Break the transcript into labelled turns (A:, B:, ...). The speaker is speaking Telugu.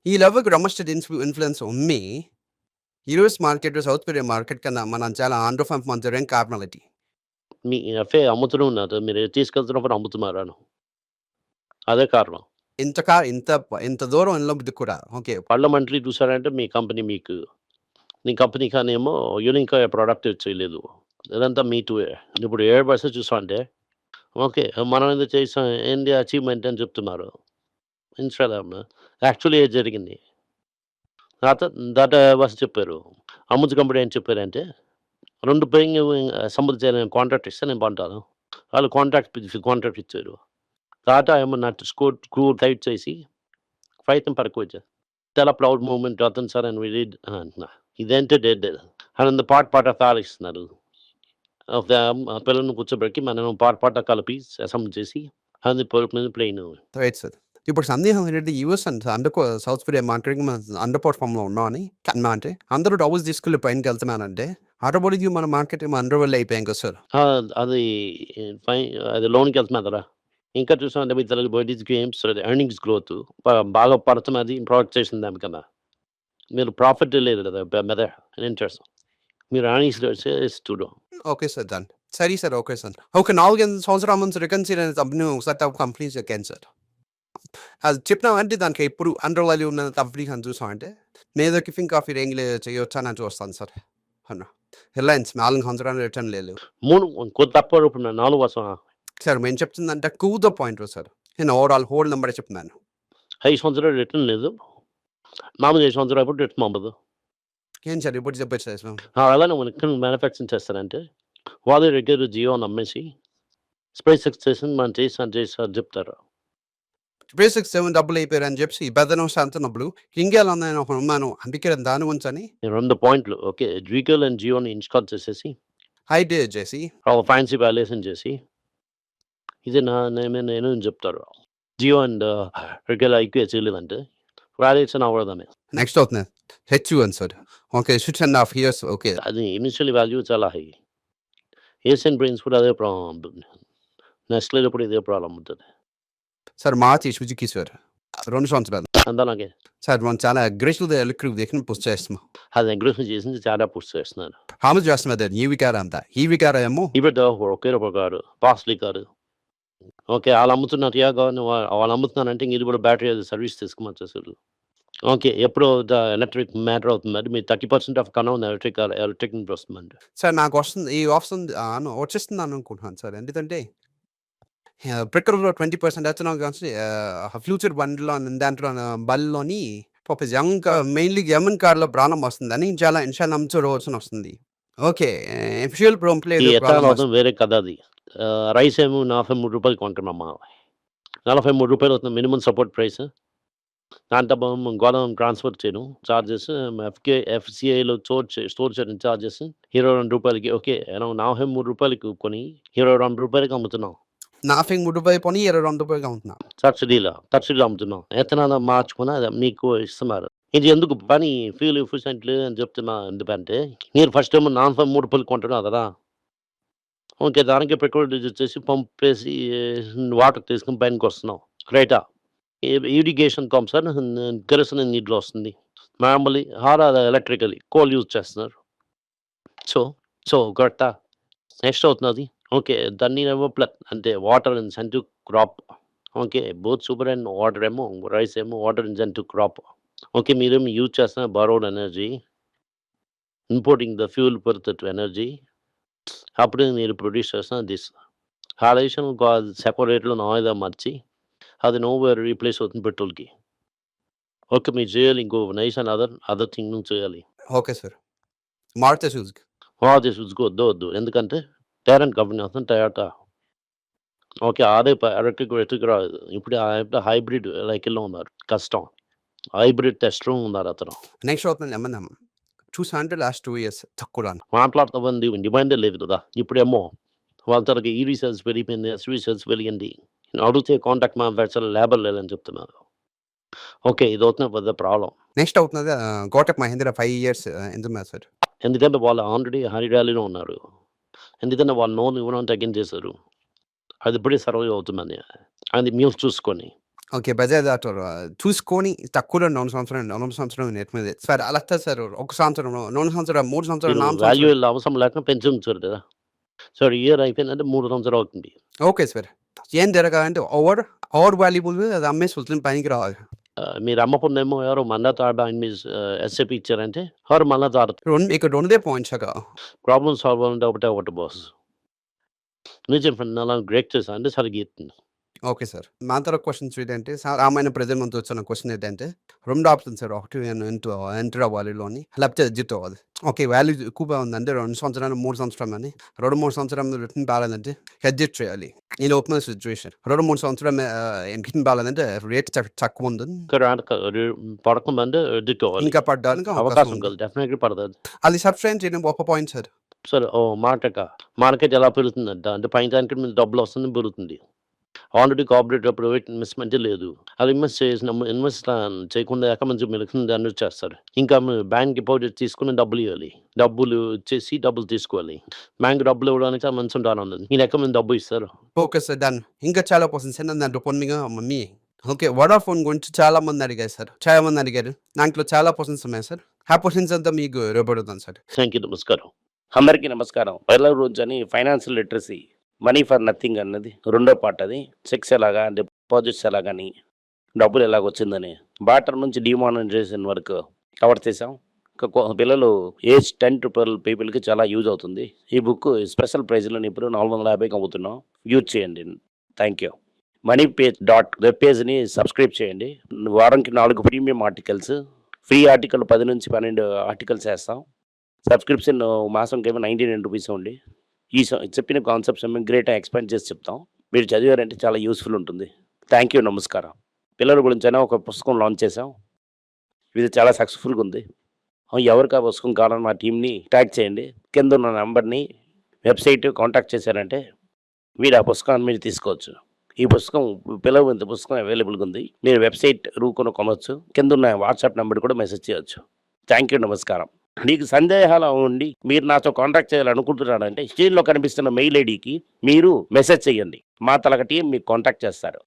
A: ఈ లెవెల్‌కి డొమెస్టిక్ ఇన్‌ఫ్లుయెన్స్ ఉమ్మి, US market, south Korea market కన్నా మనం చాలా అండర్ పర్ఫార్మ్ చేయడానికి కారణాలేంటి?
B: మీ ఎఫ్ఏ అమ్ముతూనే ఉన్నారు. మీరు తీసుకెళ్తున్నప్పుడు అమ్ముతున్నారను. అదే కారణం.
A: ఇంత దూరం వెళ్ళినప్పటికి కూడా ఓకే.
B: పార్లమెంటరీ చూసారంటే మీ కంపెనీ కానేమో యూనిక్ ప్రొడక్ట్ చేయలేదు. ఇదంతా మీ టూయే. ఇప్పుడు ఎయిర్ బస్ చూసామంటే ఓకే. మనం ఏదో చేసాం ఏంది అచీవ్‌మెంట్ అని చెప్తున్నారు. ఇన్‌స్టాగ్రామ్‌లో. యాక్చువల్లీ ఏది జరిగింది? తర్వాత టాటా బస్ చెప్పారు. అముజ్ కంపెనీ ఏం చెప్పారంటే 2 పేయింగ్ సముద్ర తీరానికి కాంట్రాక్ట్ ఇస్తే నేను కొంటాను. వాళ్ళు కాంట్రాక్ట్ ఇచ్చారు. టాటా ఏమో నట్ స్క్రూ టైట్ చేసి ఫ్లైట్‌ని పక్కకొచ్చారు. చాలా ప్రౌడ్ మూవ్‌మెంట్ అతను సార్ అండ్ వి డిడ్ అంటున్నా. ఇదేంటి డెడ్ అండ్ పార్ట్ తాగిస్తున్నారు. ఒక పిల్లల్ని కూర్చోబెట్టి మనం పాట కలిపి అసెంబ్లీ చేసి అది ప్లేన్.
A: Right sir. ఇప్పుడు సందేహం ఏంటంటే US and south Korea marketing మనం అండర్ పర్ఫార్మ్‌లో ఉన్నామని అంటే అందరూ డబ్బులు తీసుకెళ్ళి పైనకెళ్తున్నారంటే ఆటోమేటిక్‌గా మన మార్కెట్ ఏమో అండర్ వెల్ అయిపోయాం కదా సార్.
B: అది అది లోన్‌కెళ్తున్నా కదా! ఇంకా చూసామంటే మీ Telugu buddies games earnings growth బాగా పడుతున్నది ప్రొడక్ట్ చేసిన దానికన్నా. మీరు ప్రాఫిట్ లేదు కదా! మీద ఇంట్రెస్ట్. మీరు ఎర్నింగ్స్ చూడు.
A: Okay sir done. సరే సార్. Okay sir. ఒక 4, 5 సంవత్సరాల ముందు రికన్సిడర్ అనే కంపెనీ సెటప్ కంపెనీస్ ఎక్కాను సార్. అది చెప్పినామంటే దానికి ఎప్పుడు అండర్ వాల్యూ ఉన్న కంపెనీ అని చూసామంటే నేను టిఫిన్ కాఫీ రేంజ్‌లో చేయొచ్చా అని చూస్తాను సార్. అవునా. రిలయన్స్ 400 రిటర్న్ లేదు.
B: 3 తక్కువ రూపాయలు 4 వస్తావా?
A: సార్ మేము చెప్తుందంటే ద పాయింట్ సార్. నేను ఓవరాల్ హోల్ నంబరే చెప్తున్నాను.
B: 5 సంవత్సరాలు రిటర్న్ లేదు. మామూలుగా 5 సంవత్సరాలు అయిపోతే రిటర్న్ అవ్వదు.
A: ఏం సార్ ఇప్పుడు చెప్పొచ్చు సార్.
B: అలానే మనకి మ్యానుఫ్యాక్చరింగ్ చేస్తారంటే వాళ్ళ దగ్గర జియోని అమ్మేసి స్పేస్ ఎక్స్ చేసి మనం చేసి చెప్తారు.
A: స్పేస్ ఎక్స్ 7 డబ్బులు అయిపోయారని చెప్పి పెద్దనం అంటున్నప్పుడు ఇండియాలో నేను ఒకడు ఉన్నాను అందుకే దాని గురించని
B: 2 పాయింట్లు ఓకే. డ్విగల్ అండ్ జియోని ఇన్‌స్టాల్ చేసేసి
A: ఐడియా చేసి
B: ఫ్యాన్సీ వాల్యుయేషన్ చేసి ఇది నేను చెప్తారు. జియో అండ్ రిటైల్ ఐక్యూ చేయలేదంటే వాల్యుయేషన్ అవ్వడమే.
A: నెక్స్ట్ అవుతుంది H1 sir. Okay 6.5 years okay.
B: అది ఇనిషియల్ వాల్యూ చాలా హై. ఏషియన్ బ్రెయిన్స్ కూడా అదే ప్రాబ్లమ్. నెస్ట్‌లేలో కూడా ఇదే ప్రాబ్లమ్ ఉంటుంది.
A: సార్ మారుతి సుజుకి సార్ 2 సంవత్సరాలు.
B: అలాగే
A: సార్ మనం చాలా అగ్రెసివ్‌గా ఎలక్ట్రిక్ వెహికల్ పుష్ చేస్తున్నాం.
B: అది అగ్రెసివ్ చేసింది చాలా పుష్ చేస్తున్నారు.
A: హౌ మచ్ చేస్తున్నారు అది ఈవీ కార్ అంతా? ఈవీ కార్ ఏమో
B: ఇప్పుడు ఒకే ఒక కారు కాస్ట్లీ కారు. ఓకే. వాళ్ళు అమ్ముతున్నారు టియాగోని వాళ్ళు అమ్ముతున్నారంటే ఇది కూడా బ్యాటరీ అది సర్వీస్ తీసుకోమని. ఓకే. ఎప్పుడో ఎలక్ట్రిక్ మ్యాటర్ అవుతుందండి. మీరు 30% ఆఫ్ కన్నా ఉంది ఎలక్ట్రిక్ నుంచి వస్తుందండి.
A: సార్ నాకు వస్తుంది ఈ వస్తుంది వచ్చేస్తుందని అనుకుంటున్నాను సార్. ఎందుకంటే పెట్రోల్‌లో 20% ఎథనాల్ కలిసి ఫ్యూచర్ బండిలో దాంట్లో బళ్ళలోని పాపం మెయిన్‌లీ యమన్ కార్‌లో ప్రాబ్లమ్ వస్తుందని చాలా నమ్ముకోవాల్సిన వస్తుంది. ఓకే. ఫ్యూయల్ పంప్‌లో
B: ఈ
A: ఏదో
B: ఎథనాల్
A: ప్రాబ్లమ్
B: అవడం వేరే కథ అది. రైస్ ఏమో రూ. 43 కొంటున్నామా. రూ. 43 అవుతుంది మినిమమ్ సపోర్ట్ ప్రైస్. దాంట్లో గోదాం ట్రాన్స్‌పోర్ట్ చేయడం చార్జెస్ ఎఫ్‌సిఐలో స్టోర్ చేయడం చార్జెస్ రూ. 22కి ఓకే. మనం రూ. 43కి కొని రూ. 22కి అమ్ముతున్నాం.
A: రూ. 43 కొని రూ. 22 అమ్ముతున్నా.
B: సబ్సిడీలో అమ్ముతున్నాం. ఎథనాల్ మార్చుకొని అది మీకు ఇస్తున్నారు. ఇది ఎందుకు పని ఫ్యూల్ ఎఫిషియెంట్ లేదని చెప్తున్నా. ఎందుకంటే మీరు ఫస్ట్ ఏమో రూ. 43 కొంటున్నారు కదా! ఓకే. దానికి పెట్రోల్ డీజిల్ చేసి పంపేసి వాటర్ తీసుకొని పైనకొస్తున్నాం. క్రేటా ఇరిగేషన్ పంప్స్ అని కిరసన నీటిలో వస్తుంది. మామూలు ఎలక్ట్రికల్లీ కోల్ యూజ్ చేస్తున్నారు. సో కరెక్టా? నెక్స్ట్ అవుతున్నది. ఓకే. దాన్నేమో అంటే water incentive crop. Okay. Both sugar and water ఏమో రైస్ ఏమో వాటర్ ఇన్సెంటివ్ క్రాప్. ఓకే. మీరేమో యూజ్ చేస్తున్నారు borrowed energy. Importing the fuel for that energy. అప్పుడు మీరు ప్రొడ్యూస్ చేస్తున్న దిస్. ఆ రేషన్ సెపరేట్‌లో నాయిదా మార్చి అది నోవేర్ రీప్లేస్ అవుతుంది పెట్రోల్‌కి. ఓకే. మీరు చేయాలి ఇంకో నైస్ అండ్ అదర్ థింగ్ చేయాలి.
A: Okay sir. Maruti Suzuki.
B: Maruti Suzuki వద్దు. ఎందుకంటే పేరెంట్ కంపెనీ అవుతుంది టయోటా. ఓకే. అదే ఎలక్ట్రిక్ రాదు. ఇప్పుడు హైబ్రిడ్ వెహికల్‌లో ఉన్నారు. కష్టం. హైబ్రిడ్ టెస్ట్‌లో ఉన్నారు అతను.
A: నెక్స్ట్ అవుతుంది M&M. చూసానంటే last 2 years తక్కువలోనే.
B: మాట్లాడుతామంది డిమాండే లేదు కదా! ఇప్పుడేమో వాళ్ళ తరకి ఈవీ సేల్స్ పెరిగిపోయింది. ఎస్‌యూవీ సేల్స్ పెరిగింది. అడిగితే కాంట్రాక్ట్ మ్యానుఫ్యాక్చరర్ లేబర్ లేదని చెప్తున్నారు. ఓకే. ఇది అవుతున్న పెద్ద ప్రాబ్లమ్.
A: నెక్స్ట్ అవుతున్నది కోటక్ మహీంద్రా 5 ఇయర్స్ ఎందుకు సార్?
B: ఎందుకంటే వాళ్ళు ఆల్రెడీ హై ర్యాలీలో ఉన్నారు. ఎందుకంటే వాళ్ళు లోన్ ఇవ్వడం తగ్గించేశారు. అది ఇప్పుడే సర్వైవ్ అవుతుందని. అది న్యూస్ చూసుకొని.
A: ఓకే. బజాజ్ ఆటో చూసుకొని తక్కువలో 4 సంవత్సరం నెట్ మీద. సార్ అలా కాదు సార్. ఒక సంవత్సరం, 2 సంవత్సరాలు, 3 సంవత్సరాలు,
B: మీరు
A: 4
B: వాల్యూ
A: సంవత్సరాలు.
B: అవసరం లేకుండా పెంచి ఉంచారు కదా! సో, ఇయర్ అయిపోయిందంటే 3 సంవత్సరాలు అవుతుంది.
A: Okay sir. ఏం జరగాలంటే ఓవర్ వాల్యుబుల్ అది అమ్మేసి వదిలిన పనికి రావాలి.
B: మీరు అమ్మకున్నేమో ఎవరో మన్నత్ ఆయన మీ ఎస్ఏపీ ఇచ్చారంటే ఎవరు మన్నత్ ఆడతారు.
A: ఇక్కడ 2 పాయింట్స్ అగా.
B: ప్రాబ్లమ్ సాల్వ్ అవ్వాలంటే ఒకటే బాస్. నిజం ఫ్రెండ్ అలా గ్రేట్ చేశా అంటే సరిగ్గా చెప్తుంది.
A: Okay sir. మా తర్వాత క్వెషన్స్ ఏంటంటే సామాన్య ప్రజల ముందు వచ్చిన క్వెషన్ ఏంటంటే 2 ఆప్షన్స్ సార్. ఒకటి ఎంటర్ అవ్వాలి లోన్‌ని లేకపోతే ఎగ్జిట్ అవ్వాలి. ఓకే. వాల్యూ ఎక్కువగా ఉందంటే 2 సంవత్సరాలు, 3 సంవత్సరాలు అని 2, 3 సంవత్సరాలు రిటర్న్ బాలేదంటే ఎగ్జిట్ చేయాలి. ఇది ఓపెన్ సిట్యుయేషన్. 2, 3 సంవత్సరాలు రిటర్న్ బాలేదంటే రేట్ తక్కువ ఉంది.
B: పడకముందంటే ఎదుర్కోవాలి.
A: ఇంకా పడడానికి
B: అవకాశం ఉంది. డెఫినెట్‌గా పడతది.
A: అది సబ్స్టెన్స్ చేయడం ఒక పాయింట్ సార్.
B: సరే మార్కెట్ ఎలా పెరుగుతుందంట అంటే పైన దానికి మీద డబ్బులు వస్తుంది పెరుగుతుంది. ఆల్రెడీ కార్పొరేట్ ప్రైవేట్ ఇన్వెస్ట్‌మెంటే లేదు. అది ఇన్వెస్ట్ చేయకుండా ఎక్కడి నుంచి మెలుగుతుంది దాన్ని చేస్తారు. ఇంకా బ్యాంక్ డిపాజిట్ తీసుకొని డబ్బులు ఇవ్వాలి. డబ్బులు ఇచ్చేసి డబ్బులు తీసుకోవాలి. బ్యాంక్ డబ్బులు ఇవ్వడానికి ఆ మనిషి ఉంటానన్నది. మీరు ఎక్కడి నుంచి డబ్బు ఇస్తారు?
A: Okay sir. డన్. ఇంకా చాలా క్వెషన్స్ ఏంటంటే దాంట్లో పొన్నిగా మమ్మీ ఓకే. వోడాఫోన్ గురించి చాలా మంది అడిగారు సార్. చాలా మంది అడిగారు. దాంట్లో చాలా క్వెషన్స్ ఉన్నాయి సార్. ఆ క్వెషన్స్ అంతా మీకు రేపడుతుంది సార్.
B: Thank you. నమస్కారం.
C: అందరికీ నమస్కారం. పైల రోజు అని financial literacy money for nothing అన్నది రెండో పార్ట్. అది చెక్స్ ఎలాగా, డిపాజిట్స్ ఎలాగని, డబ్బులు ఎలాగొచ్చిందని, బార్టర్ నుంచి డిమానిటైజేషన్ వరకు కవర్ చేసాం. పిల్లలు ఏజ్ 10 to 12 పీపుల్కి చాలా యూజ్ అవుతుంది. ఈ బుక్ స్పెషల్ ప్రైజ్లో ఇప్పుడు 450కి అమ్ముతున్నాం. యూజ్ చేయండి. Thank you. వెబ్ పేజ్ని సబ్స్క్రైబ్ చేయండి. వారానికి 4 ప్రీమియం ఆర్టికల్స్, ఫ్రీ ఆర్టికల్ 10 నుంచి 12 ఆర్టికల్స్ వేస్తాం. సబ్స్క్రిప్షన్ మాసంకి ఏమో 99 రూపీస్ ఉండి చెప్పిన కాన్సెప్ట్స్ మేము గ్రేట్గా ఎక్స్పాండ్ చేసి చెప్తాం. మీరు చదివారంటే చాలా యూస్ఫుల్ ఉంటుంది. Thank you. నమస్కారం. పిల్లల గురించి అయినా ఒక పుస్తకం లాంచ్ చేసాం. ఇది చాలా సక్సెస్ఫుల్గా ఉంది. ఎవరికి ఆ పుస్తకం కావాలని మా టీంని ట్యాగ్ చేయండి. కింద ఉన్న నెంబర్ని వెబ్సైట్ కాంటాక్ట్ చేశారంటే మీరు ఆ పుస్తకాన్ని మీరు తీసుకోవచ్చు. ఈ పుస్తకం పిల్లల పుస్తకం అవైలబుల్గా ఉంది. మీరు వెబ్సైట్ కొనవచ్చు. కింద ఉన్న వాట్సాప్ నెంబర్ కూడా మెసేజ్ చేయవచ్చు. Thank you. నమస్కారం. మీకు సందేహాలు ఉండి మీరు నాతో కాంటాక్ట్ చేయాలనుకుంటున్నారంటే స్క్రీన్లో కనిపిస్తున్న మెయిల్ ఐడికి మీరు మెసేజ్ చేయండి. మా తలక టీం మీకు కాంటాక్ట్ చేస్తారు.